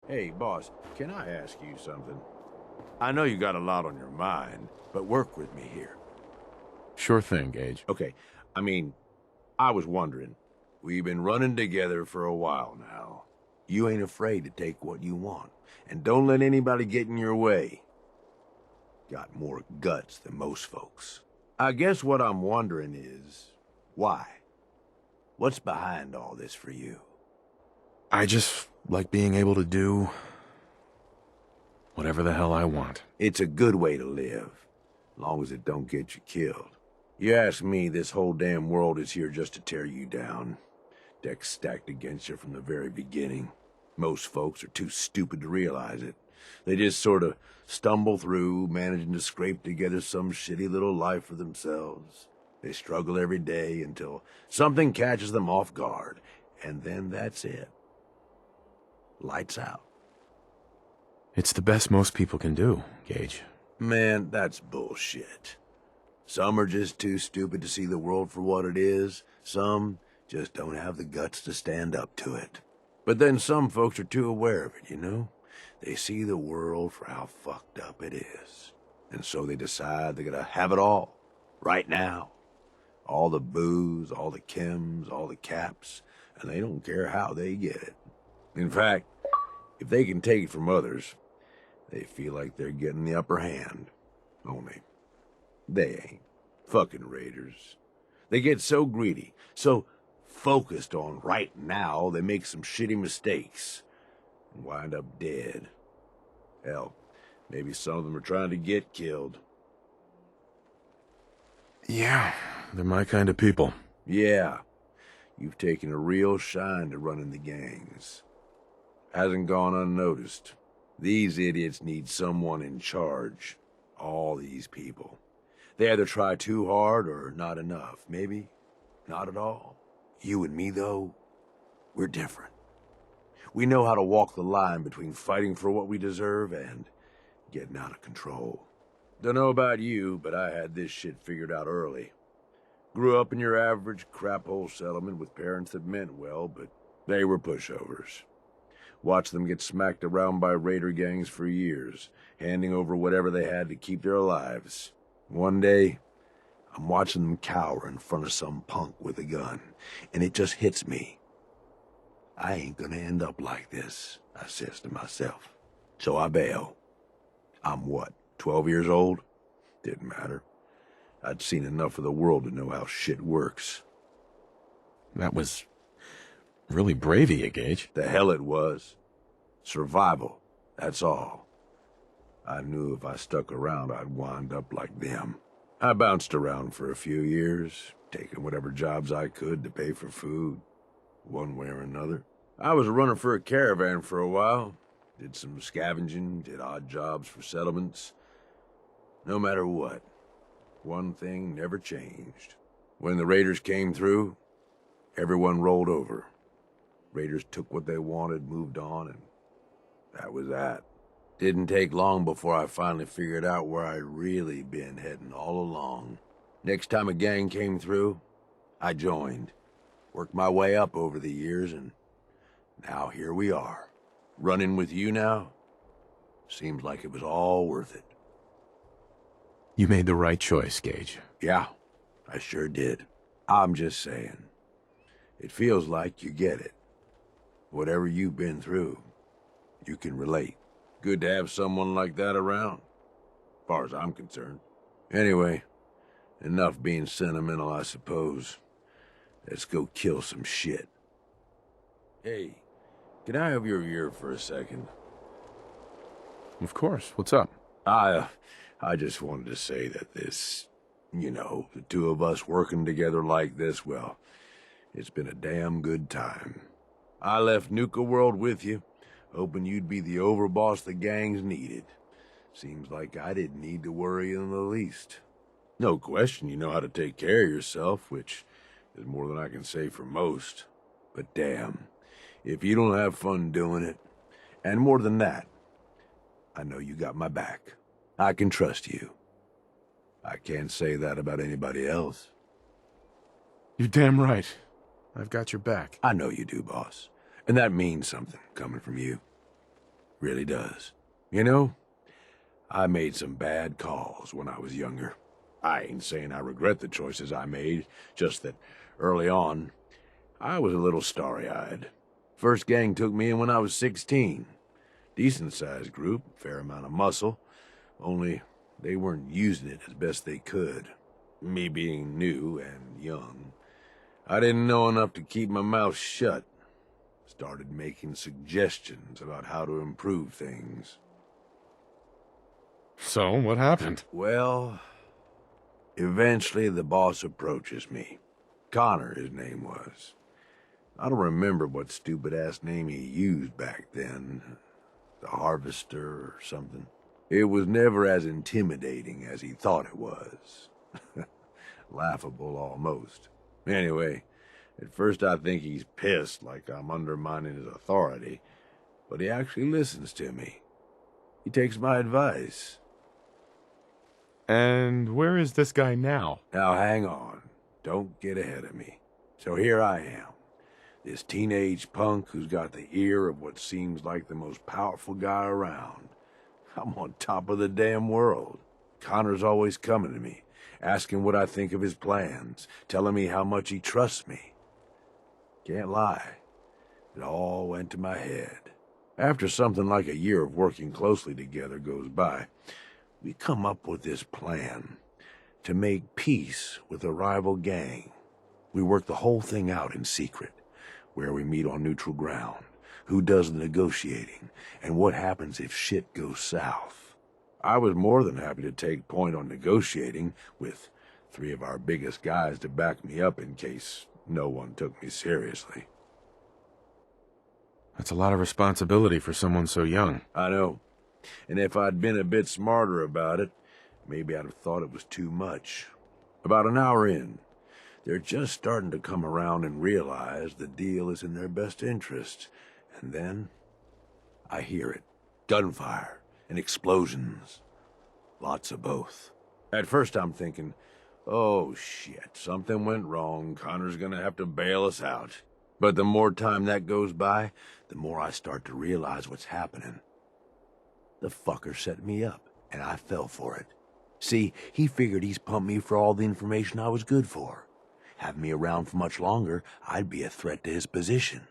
Hey, boss, can I ask you something? I know you got a lot on your mind, but work with me here. Sure thing, Gage. Okay, I mean, I was wondering, we've been running together for a while now. You ain't afraid to take what you want, and don't let anybody get in your way. Got more guts than most folks. I guess what I'm wondering is, why? What's behind all this for you? I just like being able to do whatever the hell I want. It's a good way to live, long as it don't get you killed. You ask me, this whole damn world is here just to tear you down. Decks stacked against you from the very beginning. Most folks are too stupid to realize it. They just sort of stumble through, managing to scrape together some shitty little life for themselves. They struggle every day until something catches them off guard, and then that's it. Lights out. It's the best most people can do, Gage. Man, that's bullshit. Some are just too stupid to see the world for what it is. Some just don't have the guts to stand up to it. But then some folks are too aware of it, you know? They see the world for how fucked up it is. And so they decide they're gonna have it all. Right now. All the booze, all the chems, all the caps. And they don't care how they get it. In fact, if they can take it from others, they feel like they're getting the upper hand. Only, they ain't. Fucking raiders. They get so greedy, so focused on right now, they make some shitty mistakes and wind up dead. Hell, maybe some of them are trying to get killed. Yeah, they're my kind of people. Yeah, you've taken a real shine to running the gangs. Hasn't gone unnoticed. These idiots need someone in charge. All these people. They either try too hard or not enough. Maybe not at all. You and me, though, we're different. We know how to walk the line between fighting for what we deserve and getting out of control. Dunno about you, but I had this shit figured out early. Grew up in your average crap-hole settlement with parents that meant well, but they were pushovers. Watched them get smacked around by raider gangs for years, handing over whatever they had to keep their lives. One day, I'm watching them cower in front of some punk with a gun, and it just hits me. I ain't gonna end up like this, I says to myself. So I bail. I'm what, 12 years old? Didn't matter. I'd seen enough of the world to know how shit works. That was really brave of you, Gage. The hell it was. Survival, that's all. I knew if I stuck around, I'd wind up like them. I bounced around for a few years, taking whatever jobs I could to pay for food, one way or another. I was running for a caravan for a while, did some scavenging, did odd jobs for settlements. No matter what, one thing never changed. When the raiders came through, everyone rolled over. Raiders took what they wanted, moved on, and that was that. Didn't take long before I finally figured out where I'd really been heading all along. Next time a gang came through, I joined. Worked my way up over the years, and now here we are. Running with you now? Seems like it was all worth it. You made the right choice, Gage. Yeah, I sure did. I'm just saying. It feels like you get it. Whatever you've been through, you can relate. Good to have someone like that around, as far as I'm concerned. Anyway, enough being sentimental, I suppose. Let's go kill some shit. Hey, can I have your ear for a second? Of course. What's up? I just wanted to say that this, the two of us working together like this, well, it's been a damn good time. I left Nuka World with you, hoping you'd be the overboss the gangs needed. Seems like I didn't need to worry in the least. No question you know how to take care of yourself, which is more than I can say for most. But damn, if you don't have fun doing it, and more than that, I know you got my back. I can trust you. I can't say that about anybody else. You're damn right. I've got your back. I know you do, boss. And that means something, coming from you. Really does. You know, I made some bad calls when I was younger. I ain't saying I regret the choices I made, just that early on, I was a little starry-eyed. First gang took me in when I was 16. Decent-sized group, fair amount of muscle, only they weren't using it as best they could. Me being new and young, I didn't know enough to keep my mouth shut. Started making suggestions about how to improve things. So, what happened? Well, eventually the boss approaches me. Connor, his name was. I don't remember what stupid-ass name he used back then. The Harvester or something. It was never as intimidating as he thought it was. Laughable, almost. Anyway, at first I think he's pissed, like I'm undermining his authority, but he actually listens to me. He takes my advice. And where is this guy now? Now hang on. Don't get ahead of me. So here I am. This teenage punk who's got the ear of what seems like the most powerful guy around. I'm on top of the damn world. Connor's always coming to me, asking what I think of his plans, telling me how much he trusts me. Can't lie, it all went to my head. After something like a year of working closely together goes by, we come up with this plan to make peace with a rival gang. We work the whole thing out in secret, where we meet on neutral ground, who does the negotiating, and what happens if shit goes south. I was more than happy to take point on negotiating, with 3 of our biggest guys to back me up in case no one took me seriously. That's a lot of responsibility for someone so young. I know. And if I'd been a bit smarter about it, maybe I'd have thought it was too much. About an hour in, they're just starting to come around and realize the deal is in their best interest. And then, I hear it. Gunfire and explosions. Lots of both. At first I'm thinking, oh shit, something went wrong. Connor's gonna have to bail us out. But the more time that goes by, the more I start to realize what's happening. The fucker set me up, and I fell for it. See, he figured he's pumped me for all the information I was good for. Having me around for much longer, I'd be a threat to his position.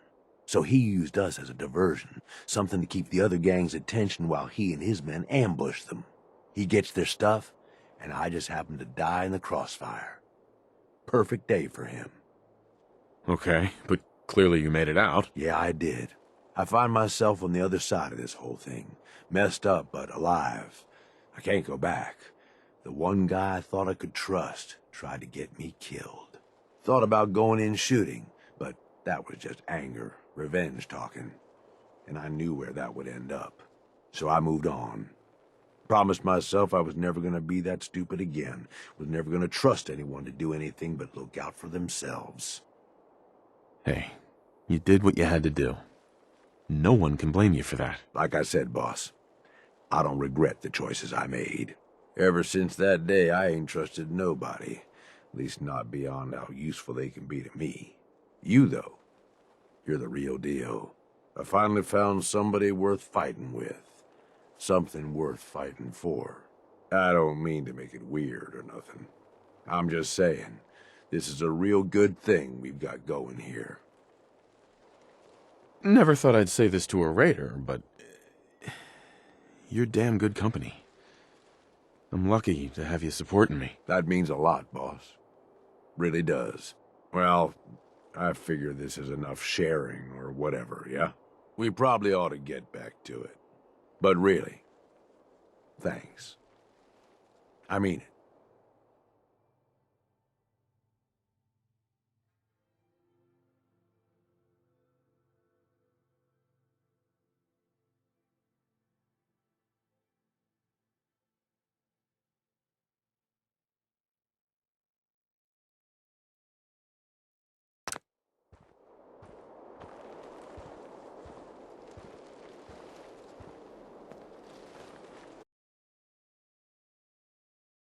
So he used us as a diversion, something to keep the other gang's attention while he and his men ambush them. He gets their stuff, and I just happen to die in the crossfire. Perfect day for him. Okay, but clearly you made it out. Yeah, I did. I find myself on the other side of this whole thing. Messed up, but alive. I can't go back. The one guy I thought I could trust tried to get me killed. Thought about going in shooting, but that was just anger, revenge talking. And I knew where that would end up. So I moved on. Promised myself I was never going to be that stupid again. Was never going to trust anyone to do anything but look out for themselves. Hey, you did what you had to do. No one can blame you for that. Like I said, boss, I don't regret the choices I made. Ever since that day, I ain't trusted nobody. At least not beyond how useful they can be to me. You, though, you're the real deal. I finally found somebody worth fighting with. Something worth fighting for. I don't mean to make it weird or nothing. I'm just saying, this is a real good thing we've got going here. Never thought I'd say this to a raider, but you're damn good company. I'm lucky to have you supporting me. That means a lot, boss. Really does. Well, I figure this is enough sharing or whatever, yeah? We probably ought to get back to it. But really, thanks. I mean it.